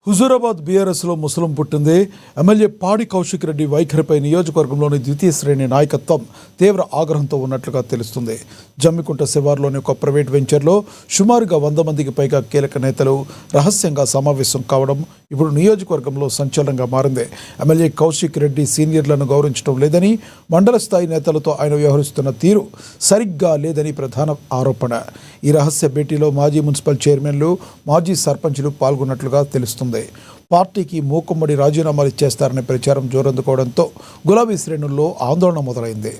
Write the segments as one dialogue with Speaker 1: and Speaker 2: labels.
Speaker 1: హుజూరాబాద్ బీఆర్ఎస్లో ముసలం పుట్టింది. ఎమ్మెల్యే పాడి కౌశిక్ రెడ్డి వైఖరిపై నియోజకవర్గంలోని ద్వితీయ శ్రేణి నాయకత్వం తీవ్ర ఆగ్రహంతో ఉన్నట్లుగా తెలుస్తుంది. జమ్మికుంట శివార్లోని ఒక ప్రైవేట్ వెంచర్లో సుమారుగా 100 మందికి పైగా కీలక నేతలు రహస్యంగా సమావేశం కావడం ఇప్పుడు నియోజకవర్గంలో సంచలనంగా మారింది. ఎమ్మెల్యే కౌశిక్ రెడ్డి సీనియర్లను గౌరవించడం లేదని, మండల స్థాయి నేతలతో ఆయన వ్యవహరిస్తున్న తీరు సరిగ్గా లేదని ప్రధాన ఆరోపణ. ఈ రహస్య భేటీలో మాజీ మున్సిపల్ చైర్మన్లు, మాజీ సర్పంచ్లు పాల్గొన్నట్లుగా తెలుస్తుంది. పార్టీకి మూకుమ్మడి రాజీనామాలు ఇచ్చేస్తారనే ప్రచారం జోరందుకోవడంతో గులాబీ శ్రేణుల్లో ఆందోళన మొదలైంది.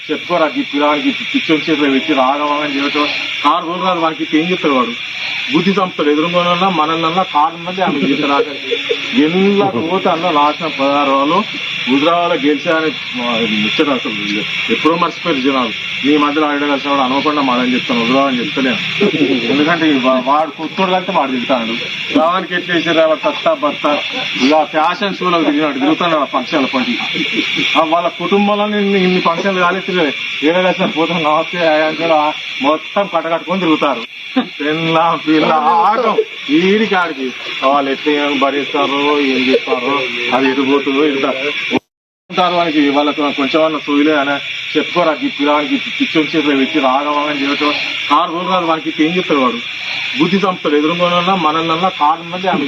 Speaker 2: చెప్పుకోరా ఈ పిల్లవాడికి పిచ్చోని చేతిలో పెట్టి రాగమని చేయటం కారు రోజు రాదు వానికి ఏం చెప్తాడు వాడు బుద్ధి సంస్థలు ఎదురుకోనన్నా మనల్నన్నా కారు ఉన్నది ఆమె చేతి రాక ఎన్లా పోతే అన్న రాసిన 16 వాళ్ళు హుజూరాబాద్లో గెలిచాయని ముచ్చట అసలు ఎప్పుడో మర్చిపోయారు జనాలు. మీ మధ్యలో అడగలిసిన వాడు అనుకోకుండా మాడని చెప్తాను, హుజూరాబాద్ చెప్తలేను. ఎందుకంటే వాడు కొత్తోడు కలిస్తే వాడు తింటాడు. గ్రామానికి ఎట్లా వేసారు తత్త భర్త ఇలా ఫ్యాషన్ షోలకు తిరుగుతున్నాడు ఫంక్షన్ల పంటి వాళ్ళ కుటుంబంలో ఇన్ని ఫంక్షన్లు కాలేదు. ఏడగలిసిన పోతాం నమస్తే మొత్తం కట్టకట్టుకొని తిరుగుతారు. పిల్ల పిల్ల ఆటం వీడికి ఆడికి వాళ్ళు ఎట్లా ఏం భరిస్తారో ఏం చేస్తారో అది ఎటుపోతుందో ఉంటారు. వానికి వాళ్ళకు కొంచెం సూయిలే అని చెప్పుకోరా ఈ పిల్లవానికి పిచ్చోని చేతిలో పెట్టి రాగమని చేయటం కారు రోజు రాదు వానికి ఏం చెప్తాడు వాడు బుద్ధి సంస్థలు ఎదురుకోనన్నా మనల్నన్నా కారు ఉన్నది ఆమె